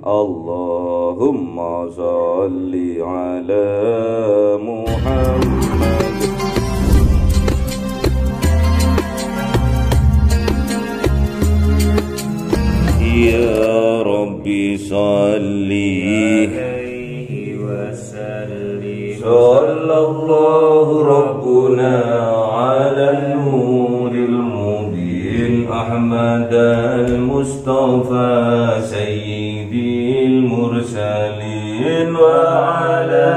Allahumma salli ala Muhammad. Ya Rabbi salli alaihi wasallim. Sallallahu Rabbuna ala nuril mubin Ahmad al-Mustafa sayyidil mursalin wa ala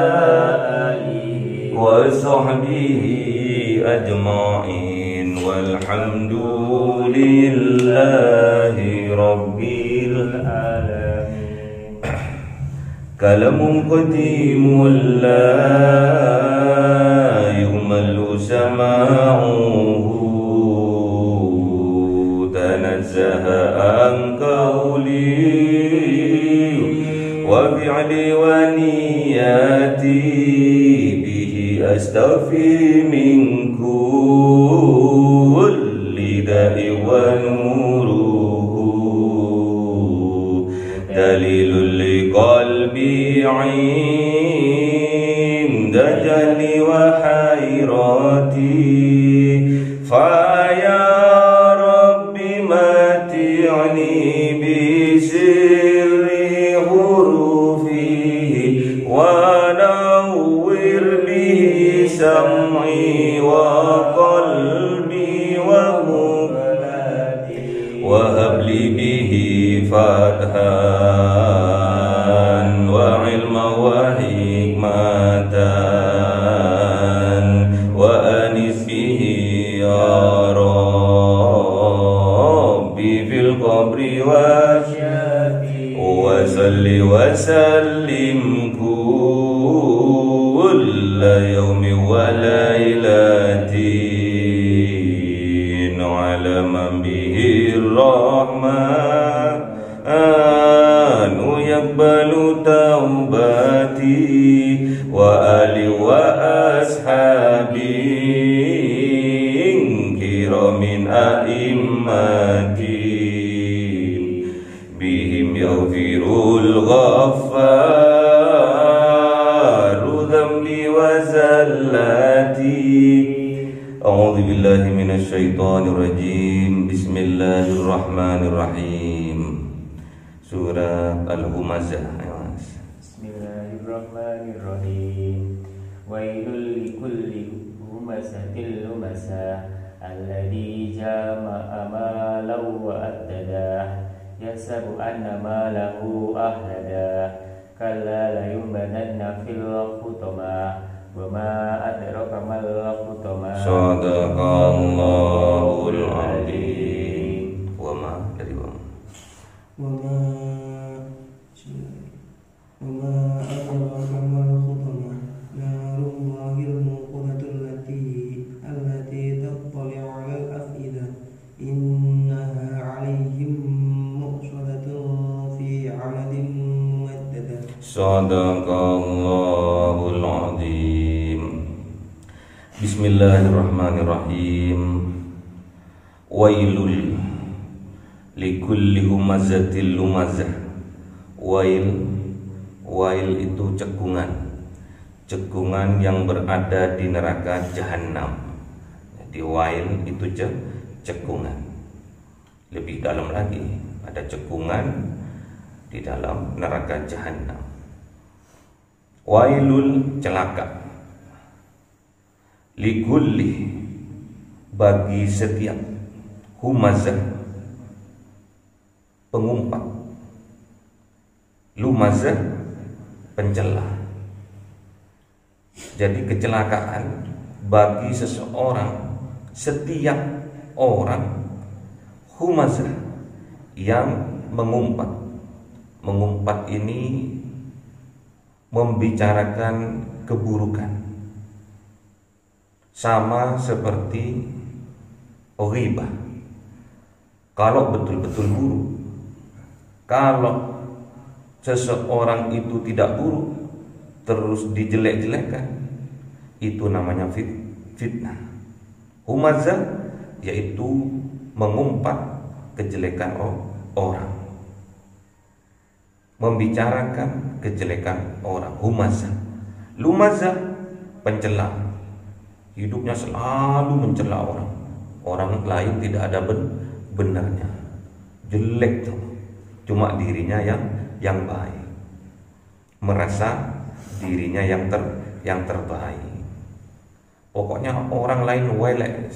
alihi wa sahbihi ajma'in walhamdulillahi rabbil alamin. Kalamun qadimun la yumallu sama'uhu tanazzaha an qawli wa fi'li wa niyati bihi astaghfi min kulli da'i wa nuruhu dalilul liqalbi 'inda jahli wa hayrati fa ya rabbi mati'ni bi sirri hurufihi wa nawwir bihi sam'i wa qalbi wa muqallati wa habli bihi fathan wa ilma wa hikmatan wa anis bihi ya rabbi fil qabri wa syafi wa salli wa sallim kulla yawmi wa laylatin ala man bihi rahman yaqbalu taubati wa ali wa ashabi kiramin a'immati bihim yaghfirul ghaffaru dhanbi wa zallati. A'udzu billahi minasy syaithanir rajim. Bismillahirrahmanirrahim. Surat Al-Humazah. Bismillahirrahmanirrahim. Wailul likulli humazatil lumazah alladzi jama'a malan wa addadah yasabu anna malahu ahladah kalla la yumbananna fil hutamah wa ma adraka mal hutamah. Shadaqallahul adzim. Wa ma dari wa ma adraka mal hutamah narullahil muqadatul allati tattali'u 'alal afidah innaha 'alaihim muqsadatun fi 'amadin mumaddadah. Shadaqallahul adzim. Bismillahirrahmanirrahim. Wailul likulli humazatil lumazah. Wail itu cekungan yang berada di neraka jahanam. Jadi wail itu cekungan. Lebih dalam lagi ada cekungan di dalam neraka jahanam. Wailul celaka. Likulli bagi setiap humazah pengumpat, lumazah pencela. Jadi kecelakaan bagi seseorang, setiap orang humazah yang mengumpat. Mengumpat ini membicarakan keburukan, sama seperti ghibah. Kalau betul-betul buruk, kalau seseorang itu tidak buruk terus dijelek-jelekan, itu namanya fitnah. Humazah yaitu mengumpat kejelekan orang. membicarakan kejelekan orang. Humazah, lumazah, pencela, hidupnya selalu mencela orang. Orang lain tidak ada benarnya, jelek tuh, cuma dirinya yang baik, merasa dirinya yang terbaik. Pokoknya orang lain welek,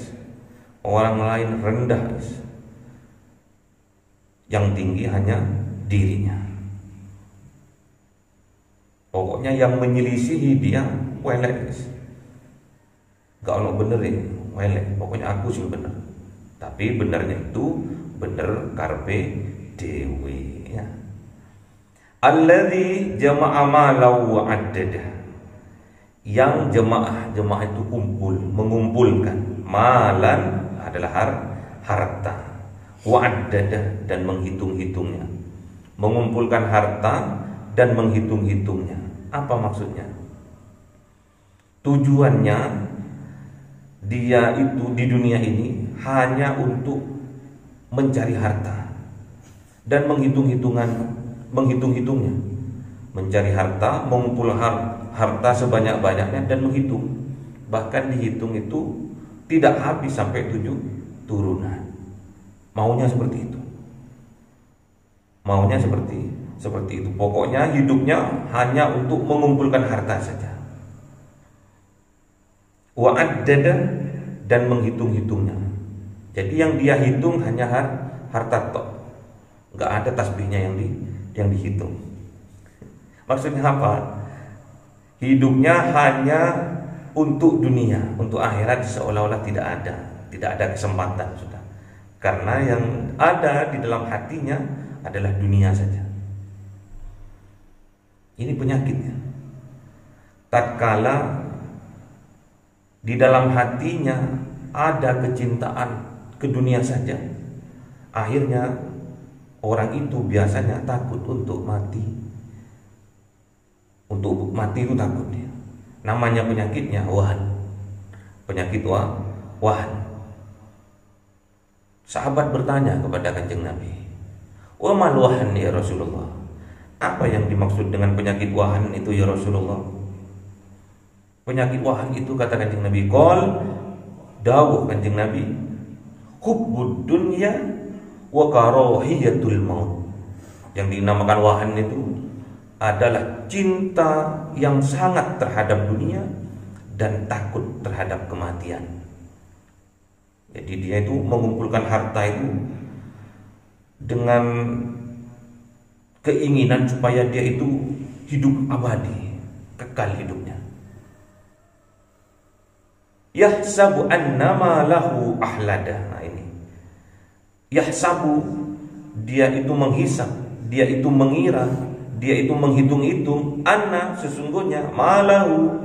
orang lain rendah, yang tinggi hanya dirinya. Pokoknya yang menyelisihi dia welek, gak ono bener ya, welek. Pokoknya aku sih bener, tapi benernya itu bener karpe dewe ya. Alladzi jama'a malau wa addada, yang jemaah itu kumpul, mengumpulkan. Malan adalah harta, wa addada, dan menghitung-hitungnya. Mengumpulkan harta dan menghitung-hitungnya. Apa maksudnya? Tujuannya dia itu di dunia ini hanya untuk mencari harta dan menghitung-hitungnya, mencari harta, mengumpul harta sebanyak-banyaknya dan menghitung. Bahkan dihitung itu tidak habis sampai 7 turunan. Maunya seperti itu. Maunya seperti itu. Pokoknya hidupnya hanya untuk mengumpulkan harta saja. Wa addada, dan menghitung-hitungnya. Jadi yang dia hitung hanya harta tok. Enggak ada tasbihnya yang dihitung. Maksudnya apa? Hidupnya hanya untuk dunia, untuk akhirat seolah-olah tidak ada kesempatan sudah. Karena yang ada di dalam hatinya adalah dunia saja. Ini penyakitnya. Tatkala di dalam hatinya ada kecintaan ke dunia saja, akhirnya orang itu biasanya takut untuk mati. Untuk mati itu takut dia. Namanya penyakitnya wahan. Penyakit wahan. Sahabat bertanya kepada Kanjeng Nabi, "Wa mal wahan ya Rasulullah?" Apa yang dimaksud dengan penyakit wahan itu ya Rasulullah? Penyakit wahan itu, kata Kanjeng Nabi, qol, dawuh Kanjeng Nabi, hubbud dunya wa karahiyatul maut. Yang dinamakan wahan itu adalah cinta yang sangat terhadap dunia dan takut terhadap kematian. Jadi dia itu mengumpulkan harta itu dengan keinginan supaya dia itu hidup abadi, kekal hidupnya. Yahsabu annama lahu ahlada. Nah ini, yahsabu, dia itu menghisap, dia itu mengira, dia itu menghitung-hitung, anna, sesungguhnya, malahu,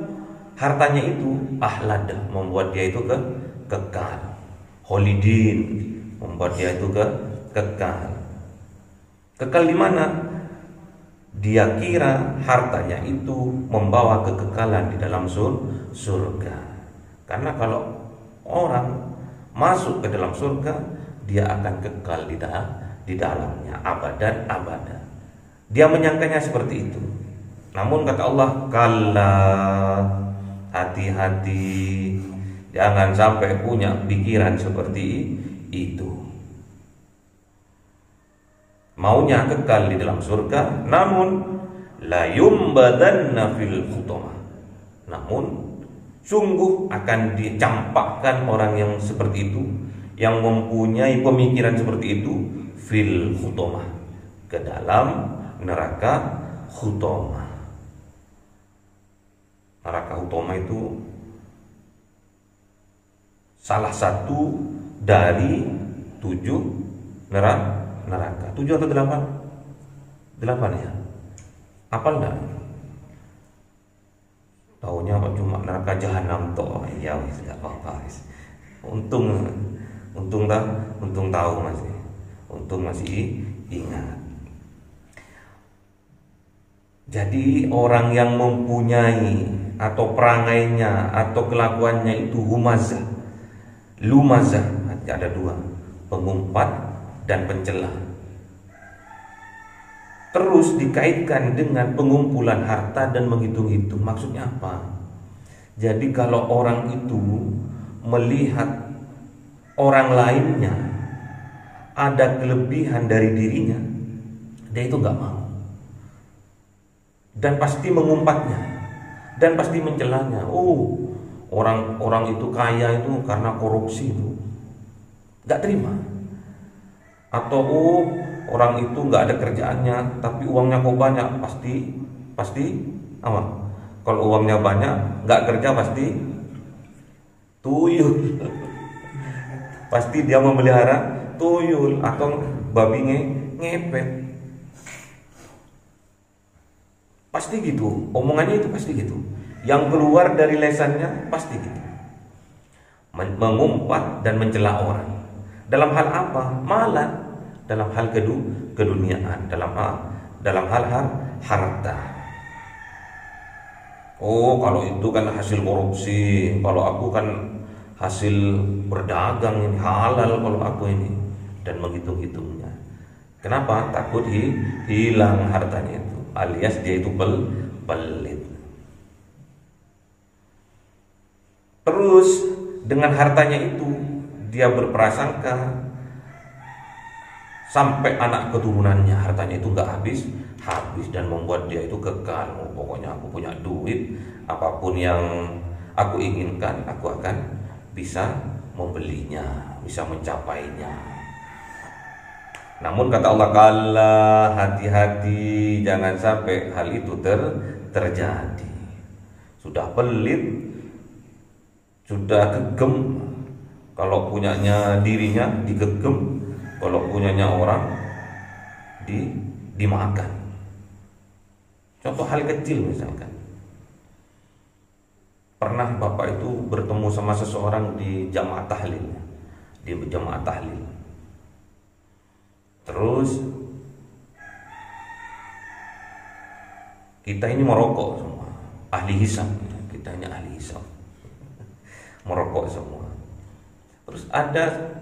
hartanya itu ahlada, membuat dia itu kekal. Holidin, membuat dia itu kekal. Kekal di mana? Dia kira hartanya itu membawa kekekalan di dalam surga. Karena kalau orang masuk ke dalam surga, dia akan kekal di dalamnya abadan abada. Dia menyangkanya seperti itu. Namun kata Allah, kalla, hati-hati, jangan sampai punya pikiran seperti itu. Maunya kekal di dalam surga, namun la yumbadanna fil khutamah. Namun sungguh akan dicampakkan orang yang seperti itu, yang mempunyai pemikiran seperti itu, fil khutamah, ke dalam neraka khutamah. Neraka khutamah itu salah satu dari 7 neraka. 7 atau 8? 8 ya. Apal enggak? Taunya apa cuma neraka jahanam toh. Ya wis enggak apa-apa wis. Untung tahu masih. Untung masih ingat. Jadi orang yang mempunyai atau perangainya atau kelakuannya itu humazah, lumazah, ada 2, pengumpat dan pencela. terus dikaitkan dengan pengumpulan harta dan menghitung-hitung. Maksudnya apa? Jadi kalau orang itu melihat orang lainnya ada kelebihan dari dirinya, dia itu gak mau, dan pasti mengumpatnya, dan pasti mencelanya. Oh, orang itu kaya itu karena korupsi, itu gak terima. Atau orang itu gak ada kerjaannya tapi uangnya kok banyak, pasti apa? Kalau uangnya banyak gak kerja pasti tuyul. Pasti dia memelihara tuyul atau babi ngepet. Pasti gitu, omongannya itu pasti gitu. Yang keluar dari lesannya pasti gitu, mengumpat dan mencela orang. Dalam hal apa? Malah dalam hal keduniaan, dalam hal harta. Oh, kalau itu kan hasil korupsi, kalau aku kan hasil berdagang, ini halal kalau aku ini, dan menghitung-hitungnya. Kenapa? Takut hilang hartanya itu, alias dia itu pelit. Terus dengan hartanya itu dia berprasangka sampai anak keturunannya hartanya itu nggak habis dan membuat dia itu kekal. Oh, pokoknya aku punya duit, apapun yang aku inginkan aku akan bisa membelinya, bisa mencapainya. Namun kata Allah, kala, hati-hati, jangan sampai hal itu terjadi. Sudah pelit, sudah gegem, kalau punyanya dirinya digegem, kalau punyanya orang dimakan. Contoh hal kecil misalkan, pernah bapak itu bertemu sama seseorang di jamaah tahlil, terus kita ini merokok semua, ahli hisab, kita ini ahli hisab, merokok semua. Terus ada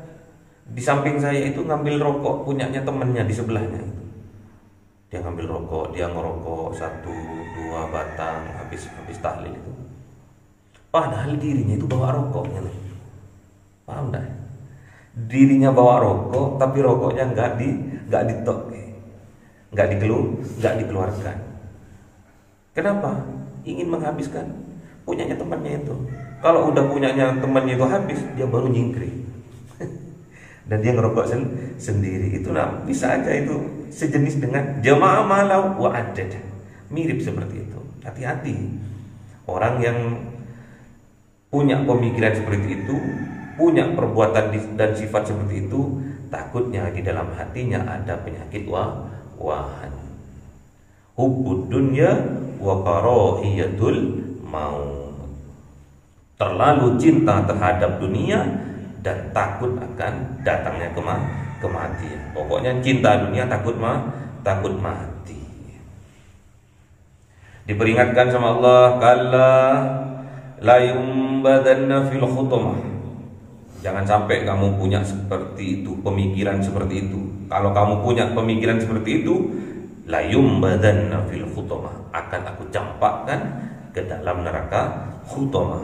di samping saya itu ngambil rokok punyanya temannya di sebelahnya. Dia ngambil rokok, dia ngerokok 1-2 batang habis tahlil itu. Padahal dirinya itu bawa rokoknya nih. Paham enggak? Dirinya bawa rokok tapi rokoknya enggak ditok, enggak dikeluarkan. Kenapa? Ingin menghabiskan punyanya temannya itu. Kalau udah punyanya temannya itu habis, dia baru nyingkri. Dan dia ngerokok sendiri. Itu bisa aja itu sejenis dengan jamaah malau wa addad. Mirip seperti itu. Hati-hati. Orang yang punya pemikiran seperti itu, punya perbuatan dan sifat seperti itu, takutnya di dalam hatinya ada penyakit wahan. Hubbud dunya wa karahiyatul maut. Terlalu cinta terhadap dunia dan takut akan datangnya kematian. Pokoknya cinta dunia, takut mati. Diperingatkan sama Allah, kalla la yumbadanna fil khutamah. Jangan sampai kamu punya seperti itu, pemikiran seperti itu. Kalau kamu punya pemikiran seperti itu, la yumbadanna fil khutamah, akan aku campakkan ke dalam neraka khutamah.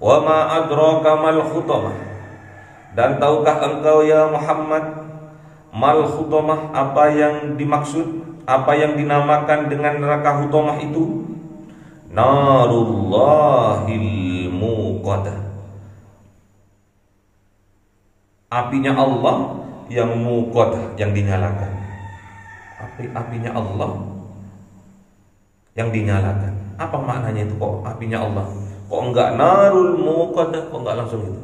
Wa ma adraka mal khutamah. Dan tahukah engkau ya Muhammad, mal khutamah, apa yang dimaksud, apa yang dinamakan dengan neraka khutamah itu? Narullahil muqadah. Apinya Allah yang muqadah, yang dinyalakan. Apinya Allah yang dinyalakan. Apa maknanya itu kok apinya Allah? Kok enggak narul muqadah, kok enggak langsung itu?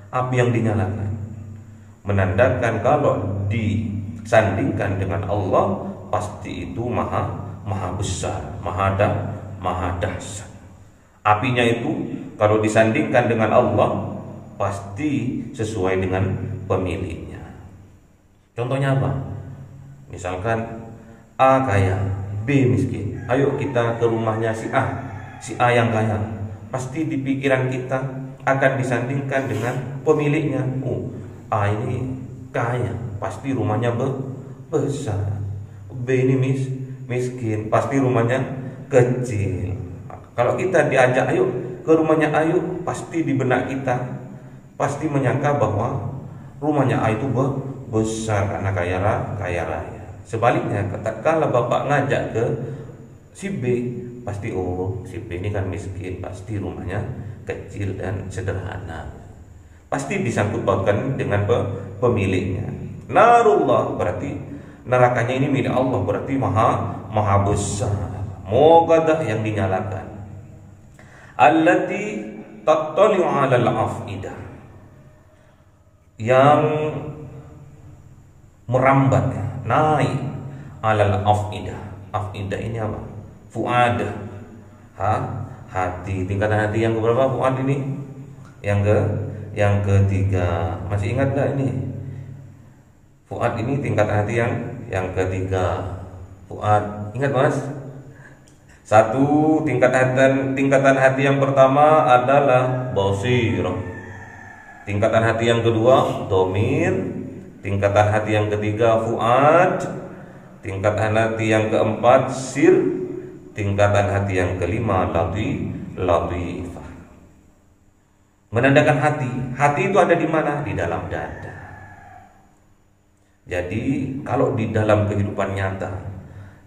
Api yang dinyalakan, menandakan kalau disandingkan dengan Allah pasti itu maha besar, maha dahsyat. Apinya itu kalau disandingkan dengan Allah pasti sesuai dengan pemiliknya. Contohnya apa? Misalkan A kaya, B miskin. Ayo kita ke rumahnya si A yang kaya. Pasti di pikiran kita akan disandingkan dengan pemiliknya. A ini kaya, pasti rumahnya besar. B ini miskin, pasti rumahnya kecil. Kalau kita diajak ayo ke rumahnya Ayu, pasti di benak kita pasti menyangka bahwa rumahnya Ayu itu besar karena kaya raya. Sebaliknya, kalau bapak ngajak ke si B, pasti oh si B ini kan miskin, pasti rumahnya kecil dan sederhana. Pasti disangkut pautkan dengan pemiliknya. Narullah berarti nerakanya ini milik Allah, berarti maha besar, muqaddah yang dinyalakan. Allati tattali'u 'alal afidah, yang merambat naik 'alal afidah. Afidah ini apa? Fuadah, hati. Tingkatan hati yang keberapa fuad ini? Yang ketiga. Masih ingat gak ini? Fuad ini tingkatan hati yang ketiga. Fuad, ingat Mas? Satu, tingkatan hati yang pertama adalah basirah. Tingkatan hati yang kedua domir. Tingkatan hati yang ketiga fuad. Tingkatan hati yang keempat sir. Tingkatan hati yang kelima latifah. Menandakan hati. Hati itu ada di mana? Di dalam dada. Jadi kalau di dalam kehidupan nyata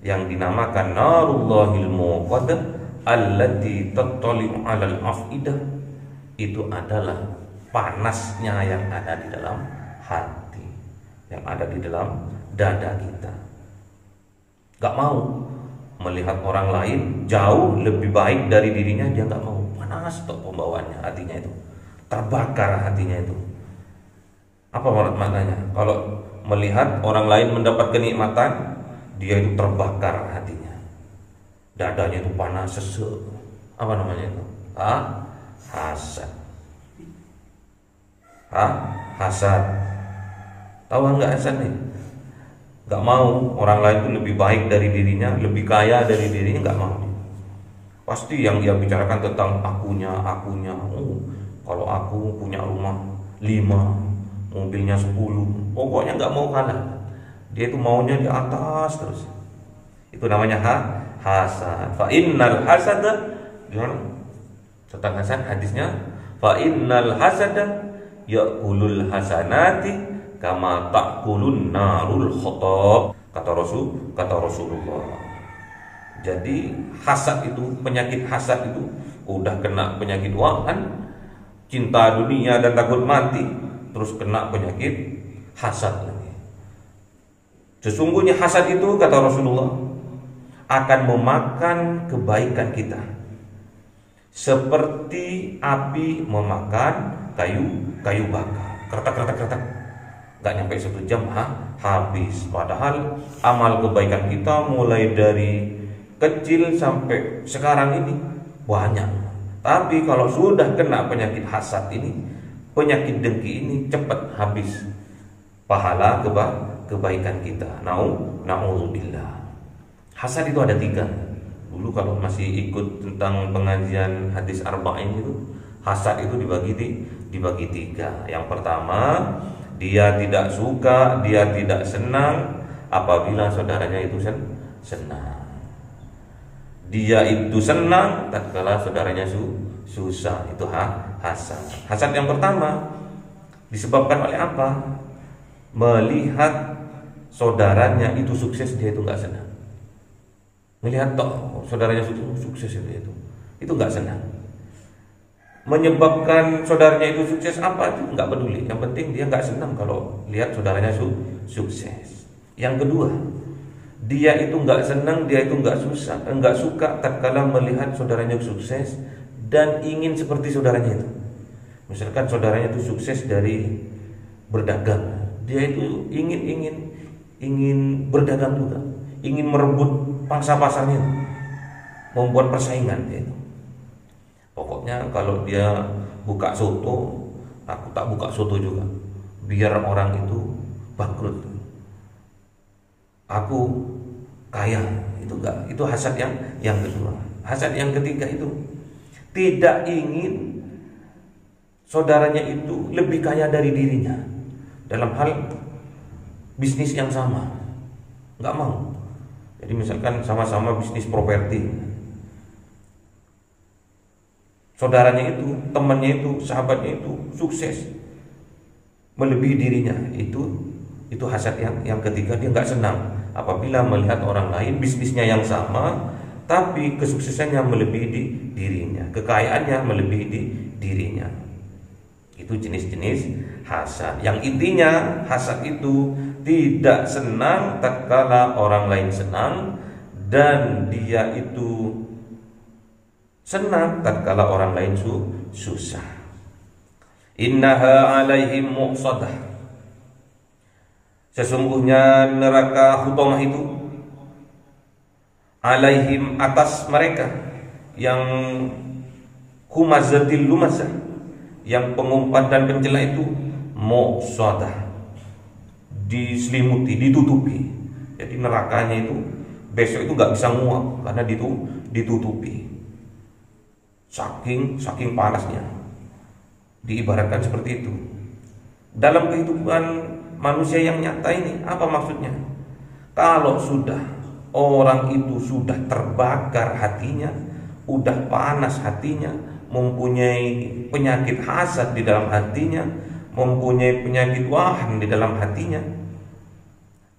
yang dinamakan narullahil muqaddah allati tattali'u 'alal afidah, itu adalah panasnya yang ada di dalam hati, yang ada di dalam dada kita. Gak mau melihat orang lain jauh lebih baik dari dirinya, dia gak mau. Panas tuh pembawaannya, hatinya itu terbakar, hatinya itu. Apa maknanya? Kalau melihat orang lain mendapat kenikmatan, dia itu terbakar hatinya, dadanya itu panas sesek. Apa namanya itu? Hasad. Hasad. Tahu nggak hasad nih? Nggak mau orang lain itu lebih baik dari dirinya, lebih kaya dari dirinya, nggak mau. Pasti yang dia bicarakan tentang akunya. Kalau aku punya rumah 5, mobilnya 10, pokoknya nggak mau kalah. Dia itu maunya di atas terus. Itu namanya hasad. Fa innal hasada, gimana? Tentang hasad hadisnya, fa innal hasada ya'kulul hasanati kama ta'kulun narul khotob. Kata Rasulullah. Jadi hasad itu, penyakit hasad itu udah kena penyakit wahan, cinta dunia dan takut mati, terus kena penyakit hasad lagi. Sesungguhnya hasad itu, kata Rasulullah, akan memakan kebaikan kita seperti api memakan kayu bakar. Kretek. Gak nyampe 1 jam habis. Padahal amal kebaikan kita mulai dari kecil sampai sekarang ini banyak. Tapi kalau sudah kena penyakit hasad ini, penyakit dengki ini, cepat habis pahala kebaikan kita. Na'udzubillah. Hasad itu ada 3. Dulu kalau masih ikut tentang pengajian hadis arba'in itu, hasad itu dibagi 3. Yang pertama, dia tidak suka, dia tidak senang apabila saudaranya itu senang. Dia itu senang tatkala saudaranya susah. Itu hasad. Hasad yang pertama disebabkan oleh apa? Melihat saudaranya itu sukses, dia itu nggak senang. Melihat saudaranya sukses itu nggak senang. Menyebabkan saudaranya itu sukses apa itu nggak peduli. Yang penting dia nggak senang kalau lihat saudaranya sukses. Yang kedua, dia itu nggak senang, dia itu nggak suka tatkala melihat saudaranya sukses dan ingin seperti saudaranya itu. Misalkan saudaranya itu sukses dari berdagang, dia itu ingin berdagang juga, ingin merebut pangsa pasarnya, membuat persaingan dia itu. Pokoknya kalau dia buka soto, aku tak buka soto juga, biar orang itu bangkrut. Aku kaya, itu enggak. Itu hasad yang kedua. Hasad yang ketiga itu tidak ingin saudaranya itu lebih kaya dari dirinya dalam hal bisnis yang sama. Enggak mau. Jadi misalkan sama-sama bisnis properti, saudaranya itu, temannya itu, sahabatnya itu sukses melebihi dirinya, itu hasad yang ketiga. Dia nggak senang apabila melihat orang lain bisnisnya yang sama tapi kesuksesannya melebihi dirinya, kekayaannya melebihi dirinya. Itu jenis-jenis hasad. Yang intinya hasad itu tidak senang tatkala orang lain senang, dan dia itu senang tatkala orang lain susah. Innaha alaihim muqsadah. Sesungguhnya neraka hutamah itu alaihim, atas mereka, yang humazatil lumazah, yang pengumpat dan pencela itu, muqsadah, diselimuti, ditutupi. Jadi nerakanya itu besok itu nggak bisa nguap karena ditutupi. Saking panasnya. Diibaratkan seperti itu. Dalam kehidupan manusia yang nyata ini, apa maksudnya? Kalau sudah orang itu sudah terbakar hatinya, udah panas hatinya, mempunyai penyakit hasad di dalam hatinya, mempunyai penyakit wahan di dalam hatinya,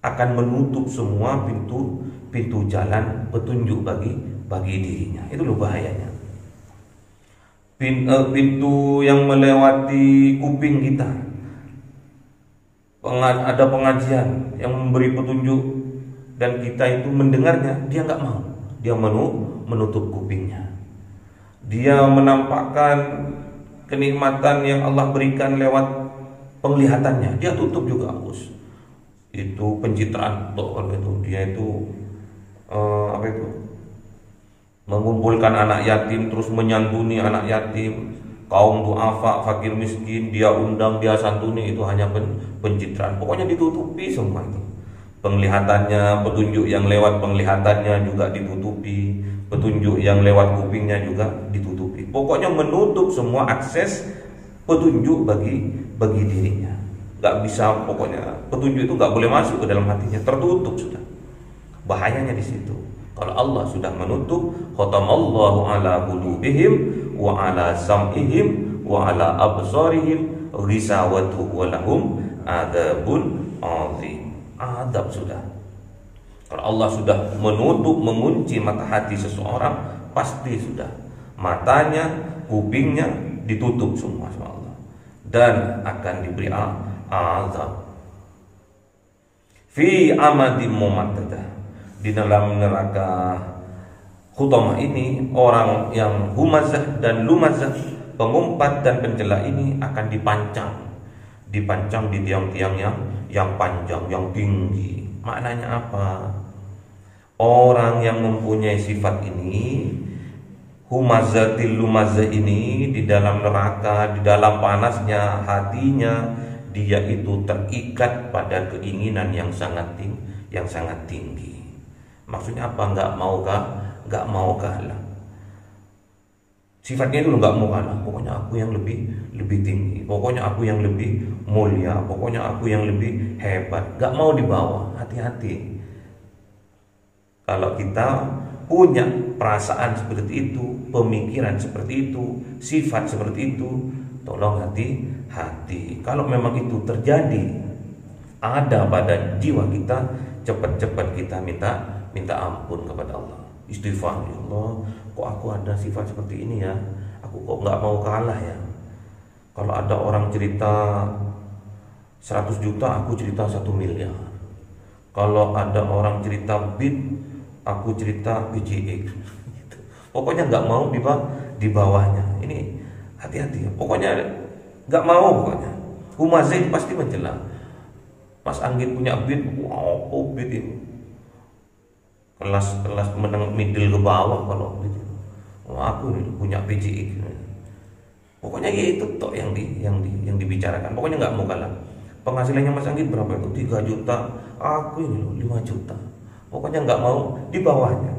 akan menutup semua pintu jalan petunjuk bagi dirinya. Itu loh bahayanya. Pintu yang melewati kuping kita, ada pengajian yang memberi petunjuk dan kita itu mendengarnya, dia nggak mau, dia menutup kupingnya. Dia menampakkan kenikmatan yang Allah berikan lewat penglihatannya, dia tutup juga, bos. Itu pencitraan itu, dia itu mengumpulkan anak yatim, terus menyantuni anak yatim, kaum duafa, fakir miskin, dia undang, dia santuni. Itu hanya pencitraan. Pokoknya ditutupi semua itu. Penglihatannya, petunjuk yang lewat penglihatannya juga ditutupi, petunjuk yang lewat kupingnya juga ditutupi. Pokoknya menutup semua akses petunjuk bagi dirinya. Gak bisa, pokoknya petunjuk itu gak boleh masuk ke dalam hatinya, tertutup sudah. Bahayanya di situ. Kalau Allah sudah menutup, khatamallahu ala qulubihim wa ala sam'ihim wa ala absarihim ghisawatu wa lahum adzabun adzim. Adab sudah. Kalau Allah sudah menutup, mengunci mata hati seseorang, pasti sudah matanya, kupingnya ditutup semua sama Allah, dan akan diberi azab fi amadim mumaddadah. Di dalam neraka hutamah ini, orang yang humazah dan lumazah, pengumpat dan pencela ini akan dipancang di tiang-tiang yang panjang, yang tinggi. Maknanya apa? Orang yang mempunyai sifat ini, humazatil lumazah ini, di dalam neraka, di dalam panasnya hatinya, dia itu terikat pada keinginan yang sangat tinggi. Maksudnya apa? Nggak mau kalah. Sifatnya itu nggak mau kalah. Pokoknya aku yang lebih tinggi. Pokoknya aku yang lebih mulia. Pokoknya aku yang lebih hebat. Nggak mau di bawah. Hati-hati. Kalau kita punya perasaan seperti itu, pemikiran seperti itu, sifat seperti itu, tolong hati-hati. Kalau memang itu terjadi, ada pada jiwa kita, cepat-cepat kita minta ampun kepada Allah, istighfar. Ya Allah, kok aku ada sifat seperti ini ya, aku kok nggak mau kalah ya. Kalau ada orang cerita 100 juta, aku cerita 1 miliar. Kalau ada orang cerita bit, aku cerita BJX. Pokoknya nggak mau di bawahnya. Ini hati-hati. Pokoknya nggak mau. Pokoknya Humazah pasti mencela. Mas Anggit punya bit, wow, bit ini kelas meneng middle ke bawah. Kalau gitu, aku nih punya PJX. Pokoknya ya itu toh yang dibicarakan. Pokoknya nggak mau kalah. Penghasilannya Mas Anggit berapa itu? 3 juta. Aku ini loh 5 juta. Pokoknya nggak mau di bawahnya.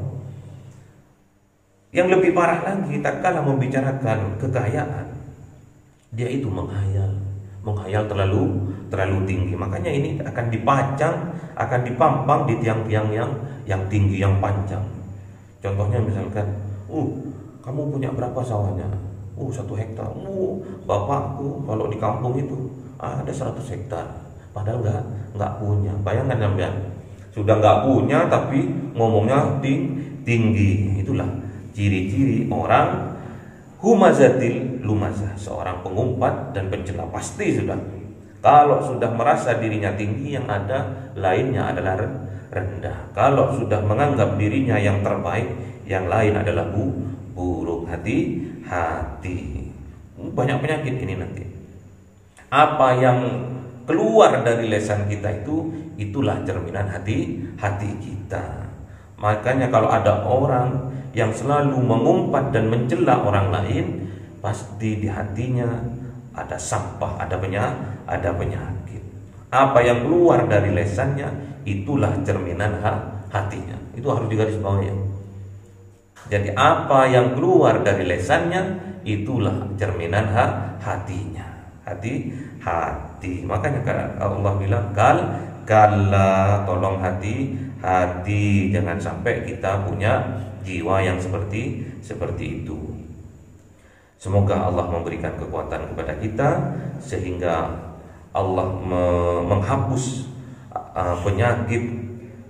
Yang lebih parah lagi, tak kalah membicarakan kekayaan, dia itu menghayal, menghayal terlalu tinggi. Makanya ini akan dipampang di tiang-tiang yang tinggi, yang panjang. Contohnya misalkan, kamu punya berapa sawahnya? 1 hektar. Bapakku kalau di kampung itu ada 100 hektar. Padahal nggak punya. Bayangkan sampean, sudah nggak punya tapi ngomongnya tinggi. Itulah ciri-ciri orang humazatil lumazah, seorang pengumpat dan pencela. Pasti sudah. Kalau sudah merasa dirinya tinggi, yang ada lainnya adalah rendah. Kalau sudah menganggap dirinya yang terbaik, yang lain adalah buruk. Hati-hati. Banyak penyakit ini nanti. Apa yang keluar dari lisan kita itulah cerminan hati kita. Makanya kalau ada orang yang selalu mengumpat dan mencela orang lain, pasti di hatinya ada sampah, ada penyakit. Apa yang keluar dari lisannya itulah cerminan hatinya. Itu harus digarisbawahi. Jadi apa yang keluar dari lisannya itulah cerminan hatinya. Hati. Makanya Allah bilang kalla, tolong hati, jangan sampai kita punya jiwa yang seperti itu. Semoga Allah memberikan kekuatan kepada kita sehingga Allah menghapus penyakit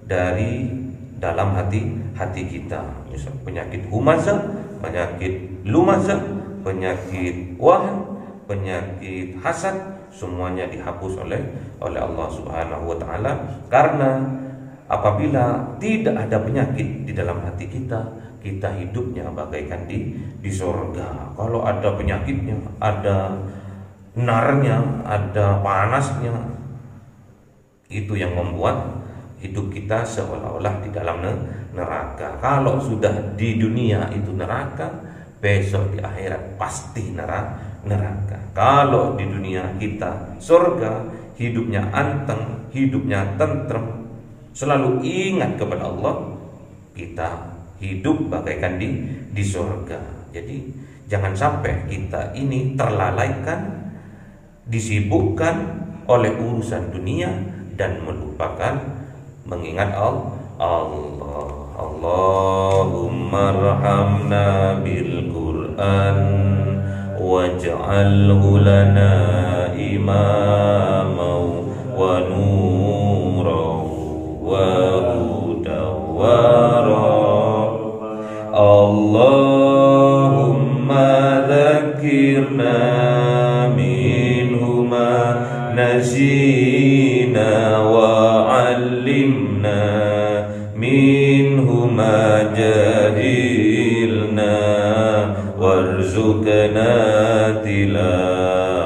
dari dalam hati kita. Misal penyakit humazah, penyakit lumazah, penyakit wahan, penyakit hasad, semuanya dihapus oleh Allah Subhanahu wa taala. Karena apabila tidak ada penyakit di dalam hati kita hidupnya bagaikan di surga. Kalau ada penyakitnya, ada narnya, ada panasnya, itu yang membuat hidup kita seolah-olah di dalam neraka. Kalau sudah di dunia itu neraka, besok di akhirat pasti neraka. Kalau di dunia kita surga, hidupnya anteng, hidupnya tentrem, selalu ingat kepada Allah, kita hidup bagaikan di surga. Jadi jangan sampai kita ini terlalaikan, disibukkan oleh urusan dunia dan melupakan mengingat Allah. Allahumma arhamna bil Qur'an waj'alhu lana imama wa nuran wa hudan wa Allahumma dzakirna minhu ma nasina wa 'allimna minhu ma jahilna warzuqna tilawatahu